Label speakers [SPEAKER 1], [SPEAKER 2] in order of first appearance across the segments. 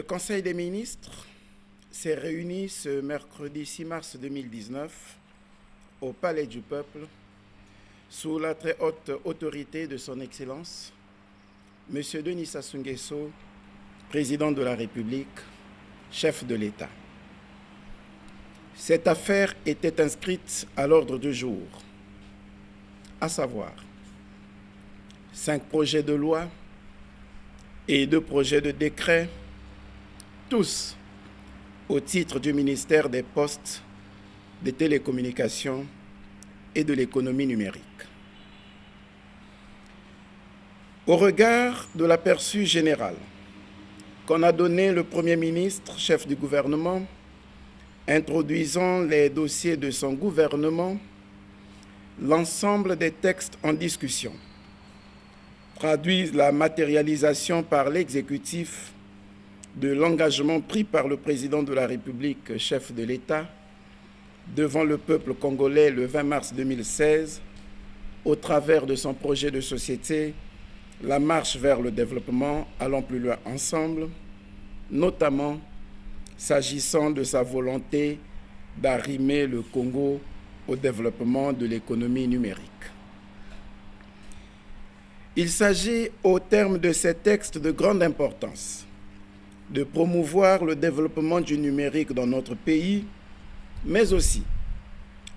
[SPEAKER 1] Le Conseil des ministres s'est réuni ce mercredi 6 mars 2019 au Palais du Peuple sous la très haute autorité de son Excellence, M. Denis Sassou Nguesso, président de la République, chef de l'État. Cette affaire était inscrite à l'ordre du jour, à savoir 5 projets de loi et 2 projets de décret, tous au titre du ministère des Postes, des Télécommunications et de l'Économie numérique. Au regard de l'aperçu général qu'en a donné le Premier ministre, chef du gouvernement, introduisant les dossiers de son gouvernement, l'ensemble des textes en discussion traduisent la matérialisation par l'exécutif de l'engagement pris par le président de la République, chef de l'État, devant le peuple congolais le 20 mars 2016, au travers de son projet de société, la marche vers le développement allant plus loin ensemble, notamment s'agissant de sa volonté d'arrimer le Congo au développement de l'économie numérique. Il s'agit, au terme de ces textes de grande importance, de promouvoir le développement du numérique dans notre pays, mais aussi,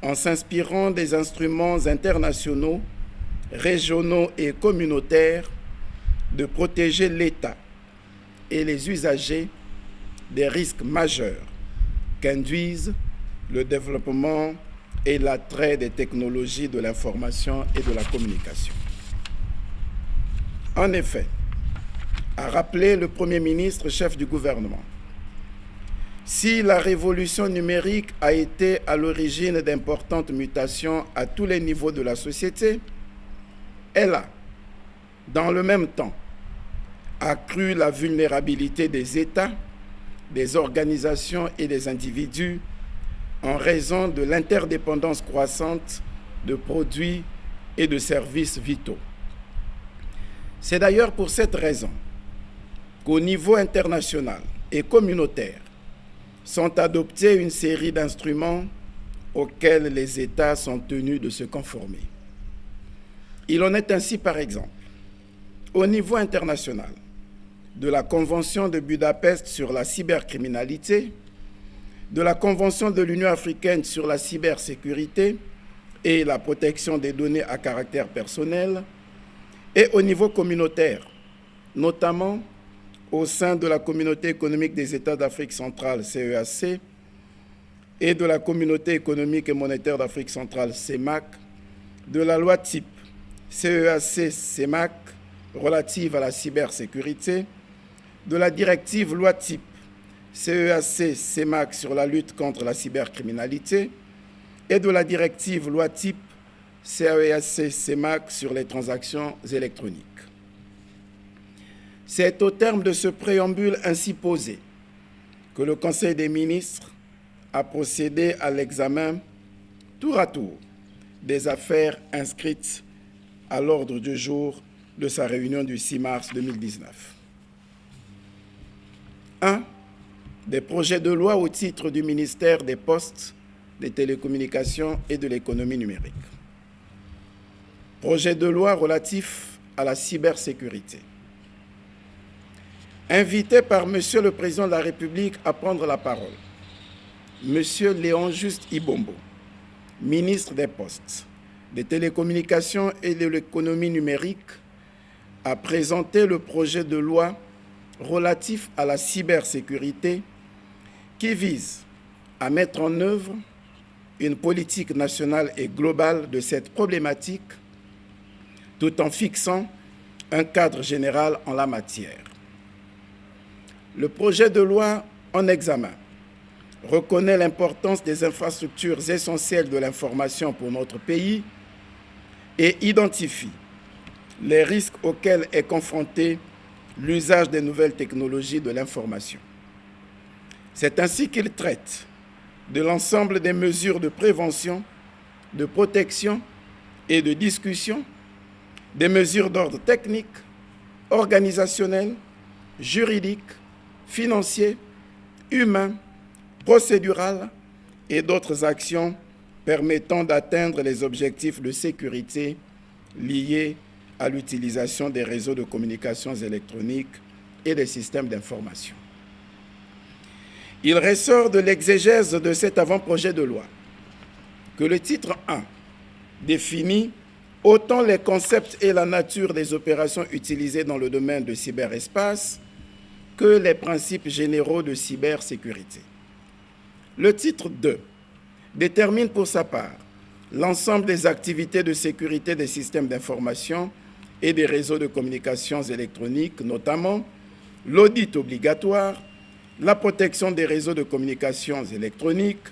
[SPEAKER 1] en s'inspirant des instruments internationaux, régionaux et communautaires, de protéger l'État et les usagers des risques majeurs qu'induisent le développement et l'attrait des technologies de l'information et de la communication. En effet, a rappelé le Premier ministre, chef du gouvernement, si la révolution numérique a été à l'origine d'importantes mutations à tous les niveaux de la société, elle a, dans le même temps, accru la vulnérabilité des États, des organisations et des individus en raison de l'interdépendance croissante de produits et de services vitaux. C'est d'ailleurs pour cette raison qu'au niveau international et communautaire sont adoptés une série d'instruments auxquels les États sont tenus de se conformer. Il en est ainsi, par exemple, au niveau international, de la Convention de Budapest sur la cybercriminalité, de la Convention de l'Union africaine sur la cybersécurité et la protection des données à caractère personnel, et au niveau communautaire, notamment au sein de la Communauté économique des États d'Afrique centrale, CEAC, et de la Communauté économique et monétaire d'Afrique centrale, CEMAC, de la loi type CEAC-CEMAC relative à la cybersécurité, de la directive loi type CEAC-CEMAC sur la lutte contre la cybercriminalité et de la directive loi type CEAC-CEMAC sur les transactions électroniques. C'est au terme de ce préambule ainsi posé que le Conseil des ministres a procédé à l'examen tour à tour des affaires inscrites à l'ordre du jour de sa réunion du 6 mars 2019. 1. Des projets de loi au titre du ministère des Postes, des Télécommunications et de l'Économie numérique. Projet de loi relatif à la cybersécurité. Invité par Monsieur le Président de la République à prendre la parole, Monsieur Léon Juste Ibombo, ministre des Postes, des Télécommunications et de l'Économie numérique, a présenté le projet de loi relatif à la cybersécurité qui vise à mettre en œuvre une politique nationale et globale de cette problématique tout en fixant un cadre général en la matière. Le projet de loi en examen reconnaît l'importance des infrastructures essentielles de l'information pour notre pays et identifie les risques auxquels est confronté l'usage des nouvelles technologies de l'information. C'est ainsi qu'il traite de l'ensemble des mesures de prévention, de protection et de discussion, des mesures d'ordre technique, organisationnel, juridique, financier, humain, procédural et d'autres actions permettant d'atteindre les objectifs de sécurité liés à l'utilisation des réseaux de communications électroniques et des systèmes d'information. Il ressort de l'exégèse de cet avant-projet de loi que le titre 1 définit autant les concepts et la nature des opérations utilisées dans le domaine de cyberespace que les principes généraux de cybersécurité. Le titre 2 détermine pour sa part l'ensemble des activités de sécurité des systèmes d'information et des réseaux de communications électroniques, notamment l'audit obligatoire, la protection des réseaux de communications électroniques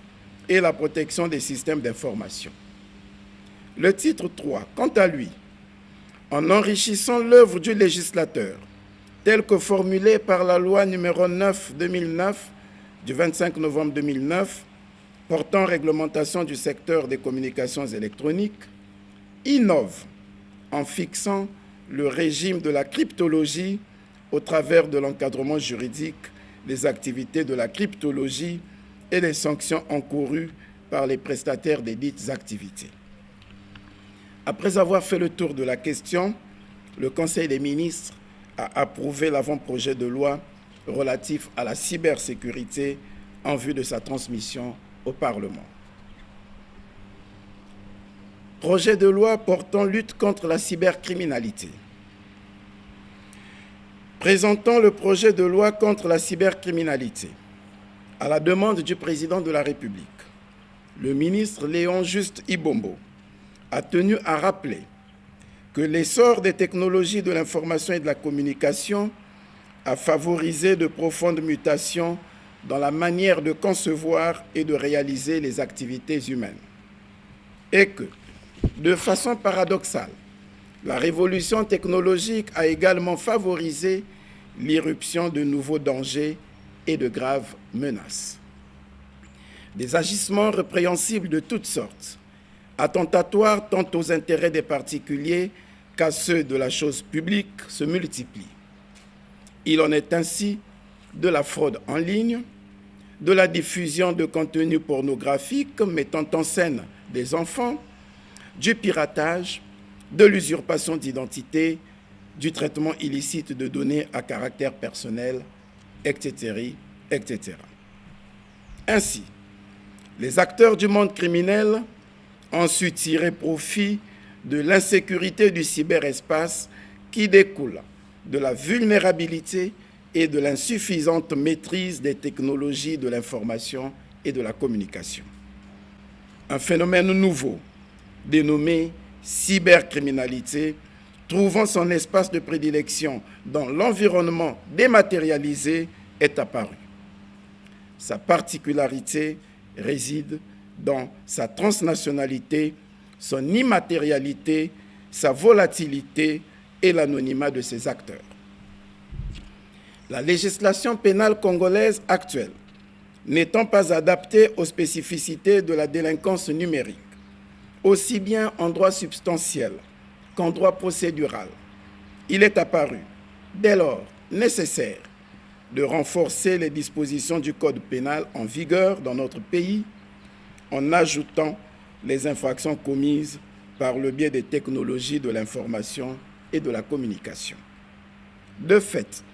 [SPEAKER 1] et la protection des systèmes d'information. Le titre 3, quant à lui, en enrichissant l'œuvre du législateur, telle que formulée par la loi numéro 9/2009 du 25 novembre 2009, portant réglementation du secteur des communications électroniques, innove en fixant le régime de la cryptologie au travers de l'encadrement juridique des activités de la cryptologie et les sanctions encourues par les prestataires des dites activités. Après avoir fait le tour de la question, le Conseil des ministres a approuvé l'avant-projet de loi relatif à la cybersécurité en vue de sa transmission au Parlement. Projet de loi portant lutte contre la cybercriminalité. Présentant le projet de loi contre la cybercriminalité, à la demande du président de la République, le ministre Léon Juste Ibombo a tenu à rappeler que l'essor des technologies de l'information et de la communication a favorisé de profondes mutations dans la manière de concevoir et de réaliser les activités humaines. Et que, de façon paradoxale, la révolution technologique a également favorisé l'irruption de nouveaux dangers et de graves menaces. Des agissements répréhensibles de toutes sortes, attentatoires tant aux intérêts des particuliers qu'à ceux de la chose publique, se multiplient. Il en est ainsi de la fraude en ligne, de la diffusion de contenus pornographiques mettant en scène des enfants, du piratage, de l'usurpation d'identité, du traitement illicite de données à caractère personnel, etc., etc. Ainsi, les acteurs du monde criminel ont su tirer profit de l'insécurité du cyberespace qui découle de la vulnérabilité et de l'insuffisante maîtrise des technologies de l'information et de la communication. Un phénomène nouveau, dénommé cybercriminalité, trouvant son espace de prédilection dans l'environnement dématérialisé, est apparu. Sa particularité réside dans sa transnationalité, son immatérialité, sa volatilité et l'anonymat de ses acteurs. La législation pénale congolaise actuelle, n'étant pas adaptée aux spécificités de la délinquance numérique, aussi bien en droit substantiel qu'en droit procédural, il est apparu, dès lors, nécessaire de renforcer les dispositions du Code pénal en vigueur dans notre pays en ajoutant les infractions commises par le biais des technologies de l'information et de la communication. De fait,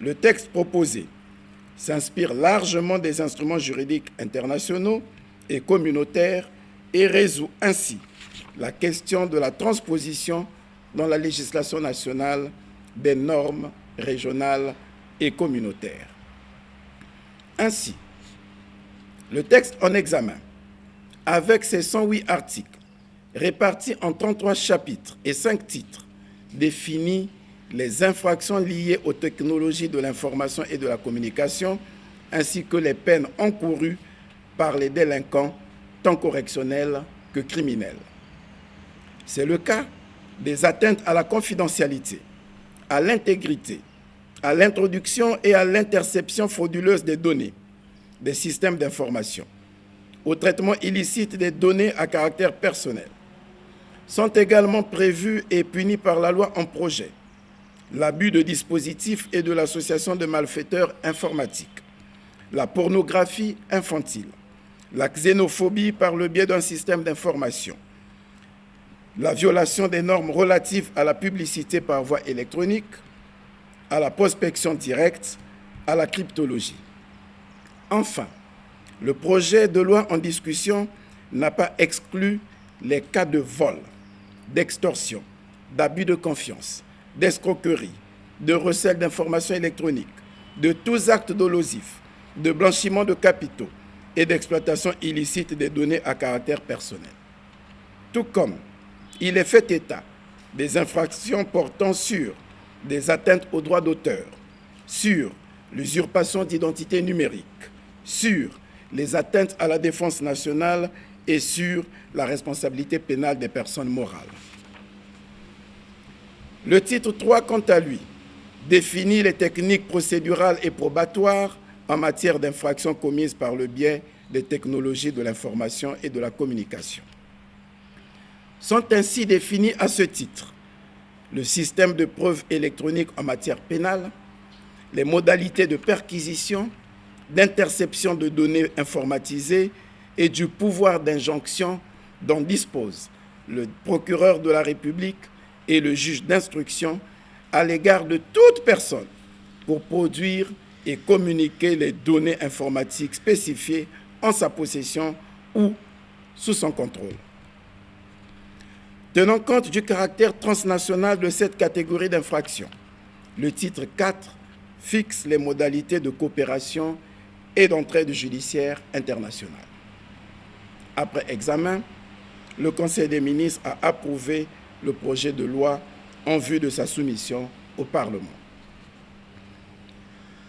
[SPEAKER 1] le texte proposé s'inspire largement des instruments juridiques internationaux et communautaires et résout ainsi la question de la transposition dans la législation nationale des normes régionales et communautaires. Ainsi, le texte en examen, avec ses 108 articles, répartis en 33 chapitres et 5 titres, définit les infractions liées aux technologies de l'information et de la communication, ainsi que les peines encourues par les délinquants, tant correctionnels que criminels. C'est le cas des atteintes à la confidentialité, à l'intégrité, à l'introduction et à l'interception frauduleuse des données, des systèmes d'information, au traitement illicite des données à caractère personnel. Sont également prévus et punis par la loi en projet l'abus de dispositifs et de l'association de malfaiteurs informatiques, la pornographie infantile, la xénophobie par le biais d'un système d'information, la violation des normes relatives à la publicité par voie électronique, à la prospection directe, à la cryptologie. Enfin, le projet de loi en discussion n'a pas exclu les cas de vol, d'extorsion, d'abus de confiance, d'escroquerie, de recel d'informations électroniques, de tous actes dolosifs, de blanchiment de capitaux et d'exploitation illicite des données à caractère personnel. Tout comme il est fait état des infractions portant sur des atteintes aux droits d'auteur, sur l'usurpation d'identité numérique, sur les atteintes à la défense nationale et sur la responsabilité pénale des personnes morales. Le titre 3, quant à lui, définit les techniques procédurales et probatoires en matière d'infractions commises par le biais des technologies de l'information et de la communication. Sont ainsi définis à ce titre le système de preuve électronique en matière pénale, les modalités de perquisition, d'interception de données informatisées et du pouvoir d'injonction dont disposent le procureur de la République et le juge d'instruction à l'égard de toute personne pour produire et communiquer les données informatiques spécifiées en sa possession ou sous son contrôle. Tenant compte du caractère transnational de cette catégorie d'infractions, le titre 4 fixe les modalités de coopération et d'entraide judiciaire internationale. Après examen, le Conseil des ministres a approuvé le projet de loi en vue de sa soumission au Parlement.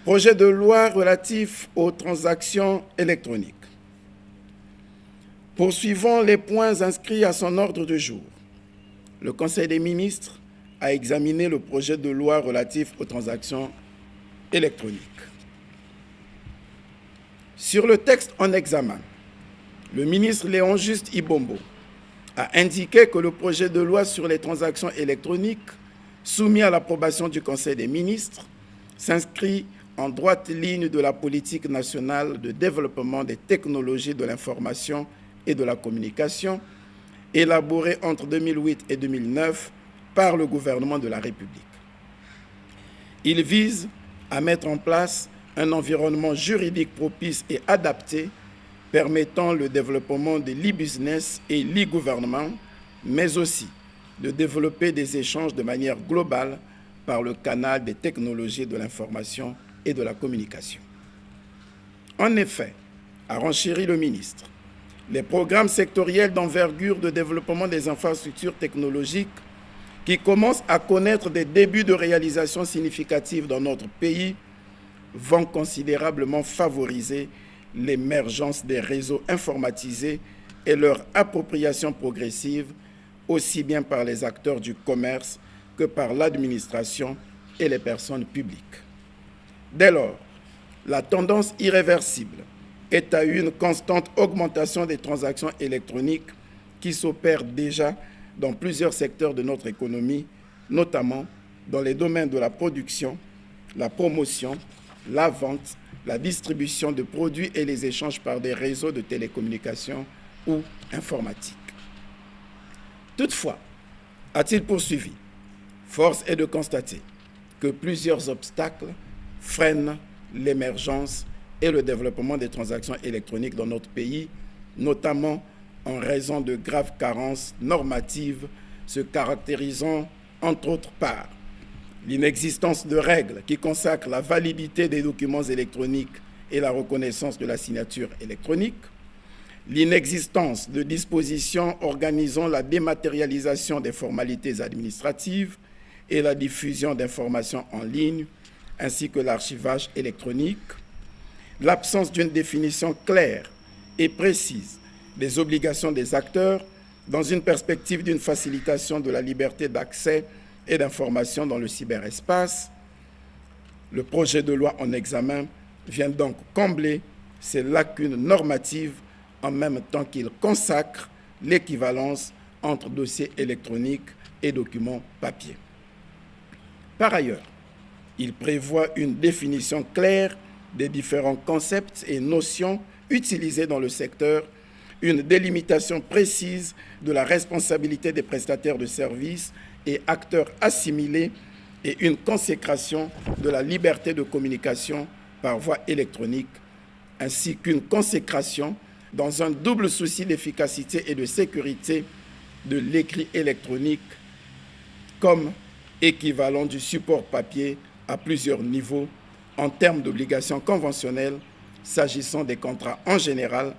[SPEAKER 1] Projet de loi relatif aux transactions électroniques. Poursuivant les points inscrits à son ordre du jour, le Conseil des ministres a examiné le projet de loi relatif aux transactions électroniques. Sur le texte en examen, le ministre Léon Juste Ibombo a indiqué que le projet de loi sur les transactions électroniques soumis à l'approbation du Conseil des ministres s'inscrit en droite ligne de la politique nationale de développement des technologies de l'information et de la communication élaborée entre 2008 et 2009 par le gouvernement de la République. Il vise à mettre en place un environnement juridique propice et adapté permettant le développement de l'e-business et l'e-gouvernement, mais aussi de développer des échanges de manière globale par le canal des technologies de l'information et de la communication. En effet, a renchéri le ministre, les programmes sectoriels d'envergure de développement des infrastructures technologiques qui commencent à connaître des débuts de réalisation significative dans notre pays vont considérablement favoriser l'émergence des réseaux informatisés et leur appropriation progressive, aussi bien par les acteurs du commerce que par l'administration et les personnes publiques. Dès lors, la tendance irréversible est à une constante augmentation des transactions électroniques qui s'opèrent déjà dans plusieurs secteurs de notre économie, notamment dans les domaines de la production, la promotion, la vente, la distribution de produits et les échanges par des réseaux de télécommunications ou informatiques. Toutefois, a-t-il poursuivi, force est de constater que plusieurs obstacles freinent l'émergence et le développement des transactions électroniques dans notre pays, notamment en raison de graves carences normatives se caractérisant entre autres par l'inexistence de règles qui consacrent la validité des documents électroniques et la reconnaissance de la signature électronique, l'inexistence de dispositions organisant la dématérialisation des formalités administratives et la diffusion d'informations en ligne, ainsi que l'archivage électronique, l'absence d'une définition claire et précise des obligations des acteurs dans une perspective d'une facilitation de la liberté d'accès et d'information dans le cyberespace. Le projet de loi en examen vient donc combler ces lacunes normatives en même temps qu'il consacre l'équivalence entre dossiers électroniques et documents papier. Par ailleurs, il prévoit une définition claire des différents concepts et notions utilisés dans le secteur, une délimitation précise de la responsabilité des prestataires de services et acteurs assimilés et une consécration de la liberté de communication par voie électronique, ainsi qu'une consécration dans un double souci d'efficacité et de sécurité de l'écrit électronique comme équivalent du support papier à plusieurs niveaux en termes d'obligations conventionnelles s'agissant des contrats en général,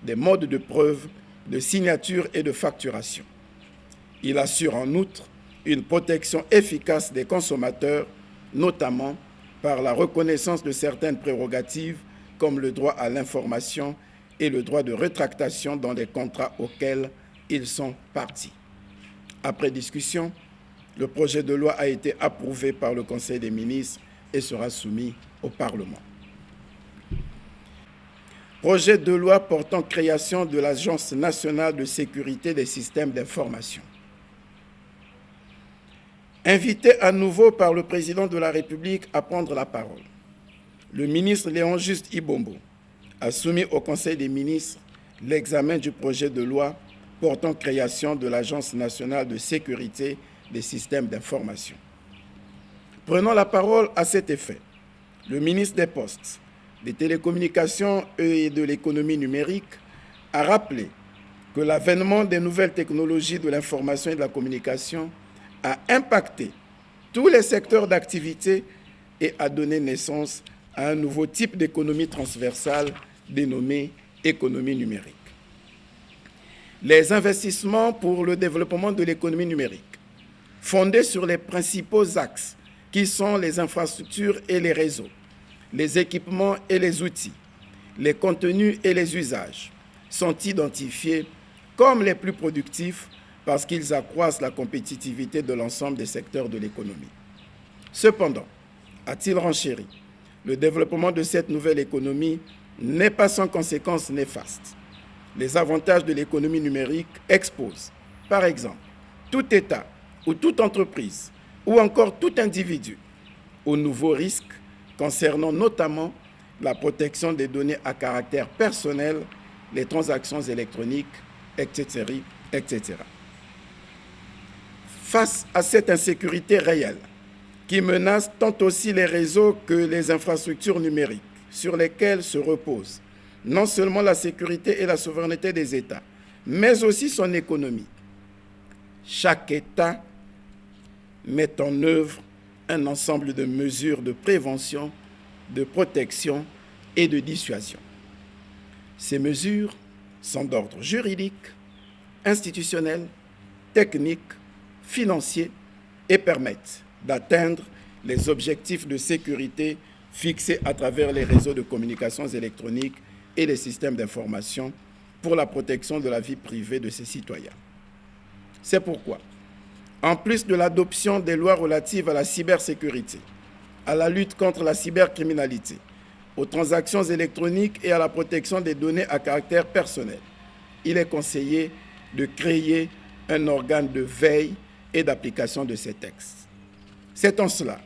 [SPEAKER 1] des modes de preuve, de signature et de facturation. Il assure en outre une protection efficace des consommateurs, notamment par la reconnaissance de certaines prérogatives comme le droit à l'information et le droit de rétractation dans les contrats auxquels ils sont partis. Après discussion, le projet de loi a été approuvé par le Conseil des ministres et sera soumis au Parlement. Projet de loi portant création de l'Agence nationale de sécurité des systèmes d'information. Invité à nouveau par le président de la République à prendre la parole, le ministre Léon Juste Ibombo a soumis au Conseil des ministres l'examen du projet de loi portant création de l'Agence nationale de sécurité des systèmes d'information. Prenant la parole à cet effet, le ministre des Postes, des Télécommunications et de l'Économie numérique a rappelé que l'avènement des nouvelles technologies de l'information et de la communication a impacté tous les secteurs d'activité et a donné naissance à un nouveau type d'économie transversale dénommé économie numérique. Les investissements pour le développement de l'économie numérique, fondés sur les principaux axes qui sont les infrastructures et les réseaux, les équipements et les outils, les contenus et les usages, sont identifiés comme les plus productifs parce qu'ils accroissent la compétitivité de l'ensemble des secteurs de l'économie. Cependant, a-t-il renchéri, le développement de cette nouvelle économie n'est pas sans conséquences néfastes. Les avantages de l'économie numérique exposent, par exemple, tout État ou toute entreprise ou encore tout individu aux nouveaux risques concernant notamment la protection des données à caractère personnel, les transactions électroniques, etc., etc. Face à cette insécurité réelle qui menace tant aussi les réseaux que les infrastructures numériques sur lesquelles se repose non seulement la sécurité et la souveraineté des États, mais aussi son économie, chaque État met en œuvre un ensemble de mesures de prévention, de protection et de dissuasion. Ces mesures sont d'ordre juridique, institutionnel, technique, financier et permettent d'atteindre les objectifs de sécurité fixés à travers les réseaux de communications électroniques et les systèmes d'information pour la protection de la vie privée de ses citoyens. C'est pourquoi, en plus de l'adoption des lois relatives à la cybersécurité, à la lutte contre la cybercriminalité, aux transactions électroniques et à la protection des données à caractère personnel, il est conseillé de créer un organe de veille et d'application de ces textes. C'est en cela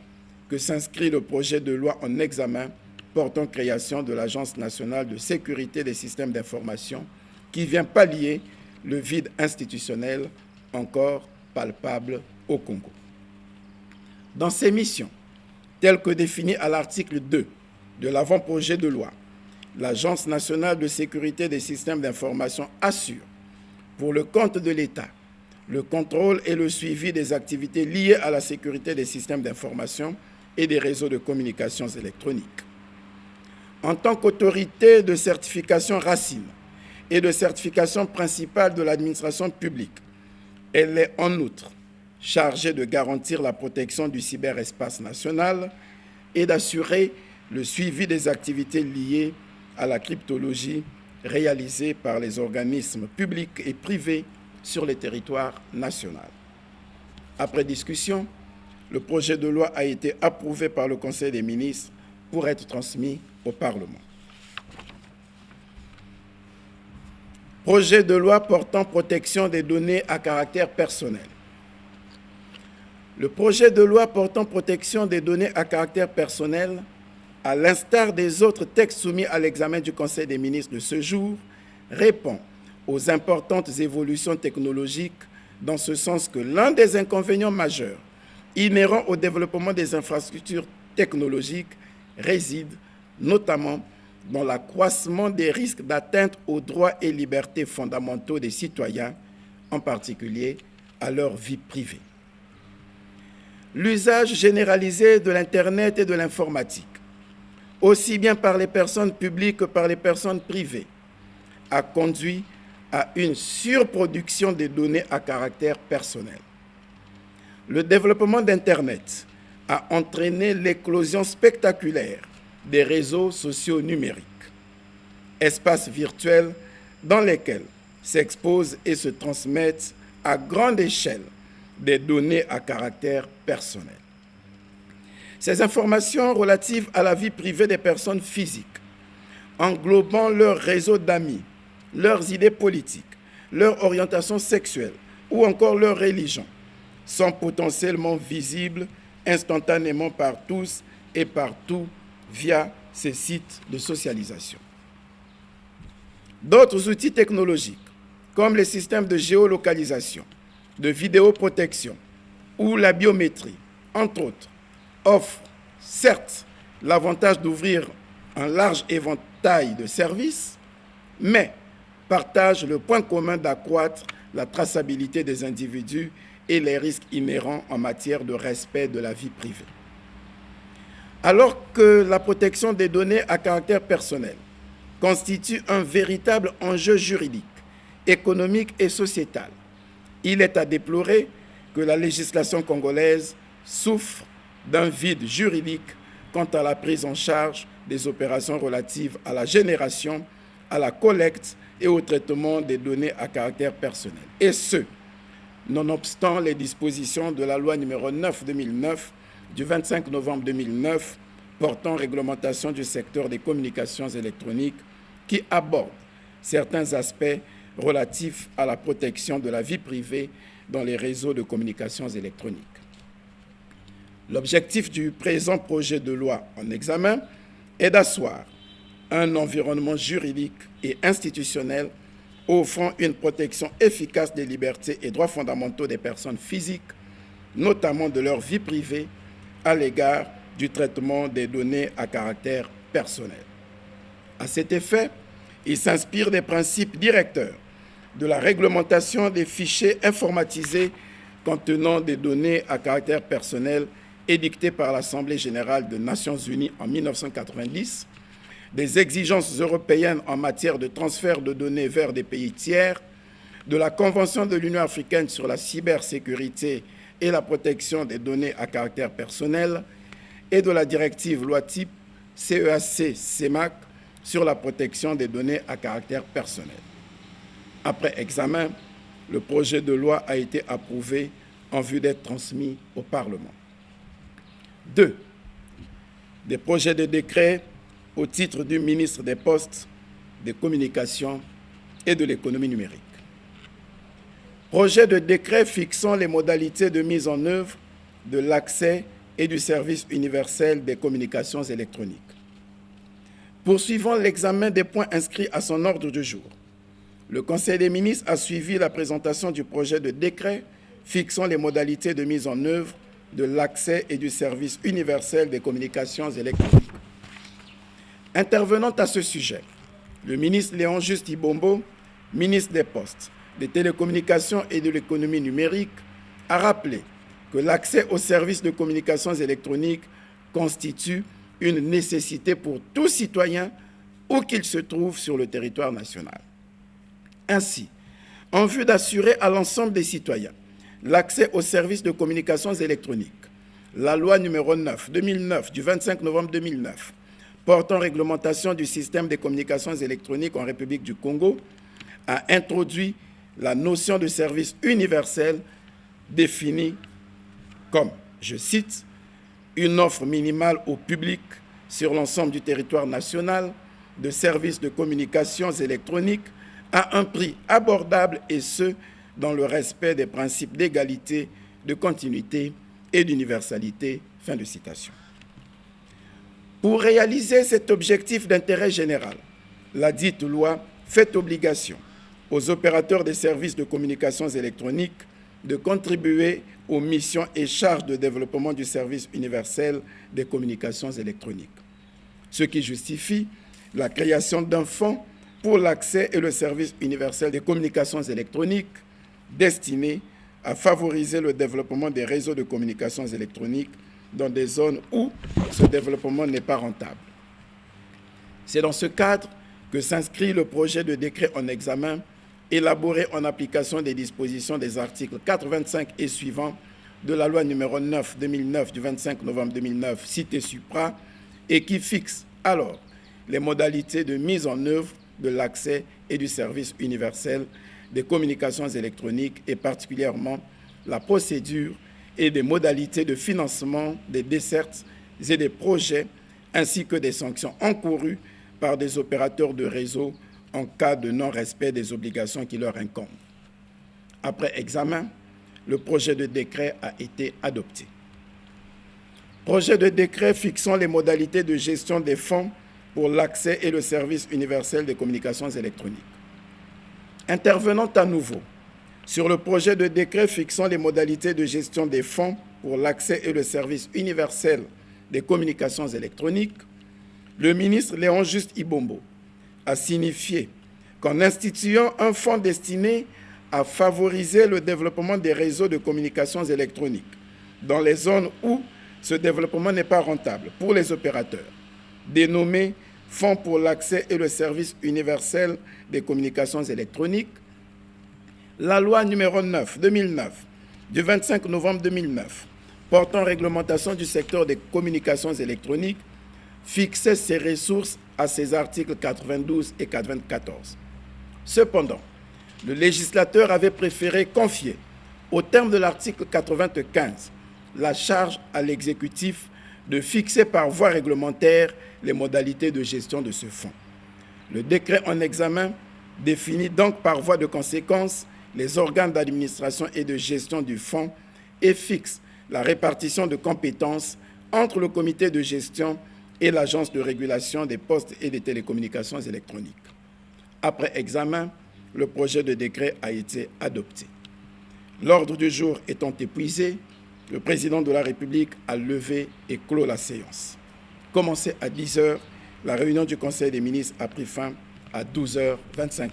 [SPEAKER 1] que s'inscrit le projet de loi en examen portant création de l'Agence nationale de sécurité des systèmes d'information qui vient pallier le vide institutionnel encore palpable au Congo. Dans ses missions, telles que définies à l'article 2 de l'avant-projet de loi, l'Agence nationale de sécurité des systèmes d'information assure, pour le compte de l'État, le contrôle et le suivi des activités liées à la sécurité des systèmes d'information et des réseaux de communications électroniques. En tant qu'autorité de certification RACIM et de certification principale de l'administration publique, elle est en outre chargée de garantir la protection du cyberespace national et d'assurer le suivi des activités liées à la cryptologie réalisées par les organismes publics et privés sur le territoire national. Après discussion, le projet de loi a été approuvé par le Conseil des ministres pour être transmis au Parlement. Projet de loi portant protection des données à caractère personnel. Le projet de loi portant protection des données à caractère personnel, à l'instar des autres textes soumis à l'examen du Conseil des ministres de ce jour, répond aux importantes évolutions technologiques dans ce sens que l'un des inconvénients majeurs inhérents au développement des infrastructures technologiques réside notamment dans l'accroissement des risques d'atteinte aux droits et libertés fondamentaux des citoyens, en particulier à leur vie privée. L'usage généralisé de l'Internet et de l'informatique, aussi bien par les personnes publiques que par les personnes privées, a conduit à une surproduction des données à caractère personnel. Le développement d'Internet a entraîné l'éclosion spectaculaire des réseaux sociaux numériques, espaces virtuels dans lesquels s'exposent et se transmettent à grande échelle des données à caractère personnel. Ces informations relatives à la vie privée des personnes physiques, englobant leur réseau d'amis, leurs idées politiques, leur orientation sexuelle ou encore leur religion, sont potentiellement visibles instantanément par tous et partout via ces sites de socialisation. D'autres outils technologiques, comme les systèmes de géolocalisation, de vidéoprotection ou la biométrie, entre autres, offrent certes l'avantage d'ouvrir un large éventail de services, mais partagent le point commun d'accroître la traçabilité des individus et les risques inhérents en matière de respect de la vie privée. Alors que la protection des données à caractère personnel constitue un véritable enjeu juridique, économique et sociétal, il est à déplorer que la législation congolaise souffre d'un vide juridique quant à la prise en charge des opérations relatives à la génération, à la collecte et au traitement des données à caractère personnel. Et ce, nonobstant les dispositions de la loi numéro 9/2009 du 25 novembre 2009 portant réglementation du secteur des communications électroniques qui aborde certains aspects relatifs à la protection de la vie privée dans les réseaux de communications électroniques. L'objectif du présent projet de loi en examen est d'asseoir un environnement juridique et institutionnel offrant une protection efficace des libertés et droits fondamentaux des personnes physiques, notamment de leur vie privée, à l'égard du traitement des données à caractère personnel. À cet effet, il s'inspire des principes directeurs de la réglementation des fichiers informatisés contenant des données à caractère personnel édictée par l'Assemblée générale des Nations unies en 1990, des exigences européennes en matière de transfert de données vers des pays tiers, de la Convention de l'Union africaine sur la cybersécurité et la protection des données à caractère personnel et de la directive loi type CEAC-CEMAC sur la protection des données à caractère personnel. Après examen, le projet de loi a été approuvé en vue d'être transmis au Parlement. 2. Des projets de décret au titre du ministre des Postes, des Communications et de l'économie numérique. Projet de décret fixant les modalités de mise en œuvre de l'accès et du service universel des communications électroniques. Poursuivant l'examen des points inscrits à son ordre du jour, le Conseil des ministres a suivi la présentation du projet de décret fixant les modalités de mise en œuvre de l'accès et du service universel des communications électroniques. Intervenant à ce sujet, le ministre Léon Juste Ibombo, ministre des Postes, des Télécommunications et de l'économie numérique, a rappelé que l'accès aux services de communications électroniques constitue une nécessité pour tout citoyen où qu'il se trouve sur le territoire national. Ainsi, en vue d'assurer à l'ensemble des citoyens l'accès aux services de communications électroniques, la loi numéro 9/2009 du 25 novembre 2009 portant réglementation du système des communications électroniques en République du Congo a introduit la notion de service universel définie comme, je cite, une offre minimale au public sur l'ensemble du territoire national de services de communications électroniques à un prix abordable et ce, dans le respect des principes d'égalité, de continuité et d'universalité. Fin de citation. Pour réaliser cet objectif d'intérêt général, la dite loi fait obligation aux opérateurs des services de communications électroniques de contribuer aux missions et charges de développement du service universel des communications électroniques, ce qui justifie la création d'un fonds pour l'accès et le service universel des communications électroniques destiné à favoriser le développement des réseaux de communications électroniques dans des zones où ce développement n'est pas rentable. C'est dans ce cadre que s'inscrit le projet de décret en examen, élaboré en application des dispositions des articles 425 et suivants de la loi numéro 9/2009 du 25 novembre 2009, citée supra, et qui fixe alors les modalités de mise en œuvre de l'accès et du service universel des communications électroniques et particulièrement la procédure et des modalités de financement des dessertes et des projets ainsi que des sanctions encourues par des opérateurs de réseau en cas de non-respect des obligations qui leur incombent. Après examen, le projet de décret a été adopté. Projet de décret fixant les modalités de gestion des fonds pour l'accès et le service universel des communications électroniques. Intervenant à nouveau sur le projet de décret fixant les modalités de gestion des fonds pour l'accès et le service universel des communications électroniques, le ministre Léon Juste Ibombo a signifié qu'en instituant un fonds destiné à favoriser le développement des réseaux de communications électroniques dans les zones où ce développement n'est pas rentable pour les opérateurs, dénommé Fonds pour l'accès et le service universel des communications électroniques, la loi numéro 9/2009 du 25 novembre 2009 portant réglementation du secteur des communications électroniques fixait ses ressources à ses articles 92 et 94. Cependant, le législateur avait préféré confier, au terme de l'article 95, la charge à l'exécutif de fixer par voie réglementaire les modalités de gestion de ce fonds. Le décret en examen définit donc par voie de conséquence les organes d'administration et de gestion du fonds et fixe la répartition de compétences entre le comité de gestion et l'agence de régulation des postes et des télécommunications électroniques. Après examen, le projet de décret a été adopté. L'ordre du jour étant épuisé, le président de la République a levé et clos la séance. Commencé à 10 h, la réunion du Conseil des ministres a pris fin à 12h25.